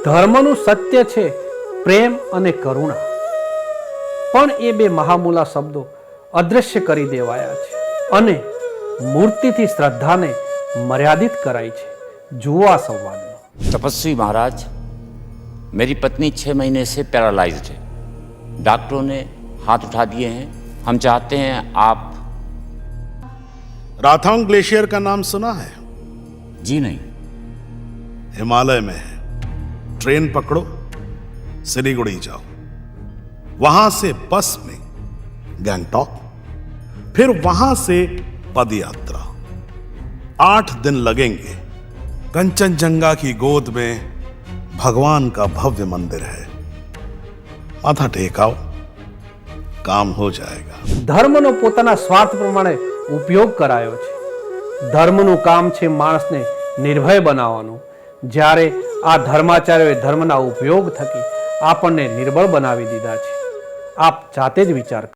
ધર્મનું સત્ય છે પ્રેમ અને કરુણા, પણ એ બે મહામૂલા શબ્દો અદ્રશ્ય કરી દેવાયા છે અને મૂર્તિથી શ્રદ્ધાને મર્યાદિત કરાઈ છે। જુઓ આ સંવાદમાં। तपस्वी महाराज, मेरी पत्नी 6 महीने से पैरालाइज्ड है। डॉक्टरों ने हाथ उठा दिए हैं। हम चाहते हैं आप। राथांग ग्लेशियर का नाम सुना है? जी नहीं। हिमालय में है। ट्रेन पकड़ो, सिलीगुड़ी जाओ, वहां से बस में गैंगटॉक, फिर वहां से पद यात्रा। 8 दिन लगेंगे। कंचनजंगा की गोद में भगवान का भव्य मंदिर है। माथा टेकाओ, काम हो जाएगा। ધર્મનો પોતાના સ્વાર્થ પ્રમાણે ઉપયોગ કરાયો છે। ધર્મનું કામ છે માણસને નિર્ભય બનાવવાનું, જ્યારે આ ધર્માચાર્યોએ ધર્મના ઉપયોગ થકી આપણને નિર્બળ બનાવી દીધા છે। આપ જાતે જ વિચાર કરો।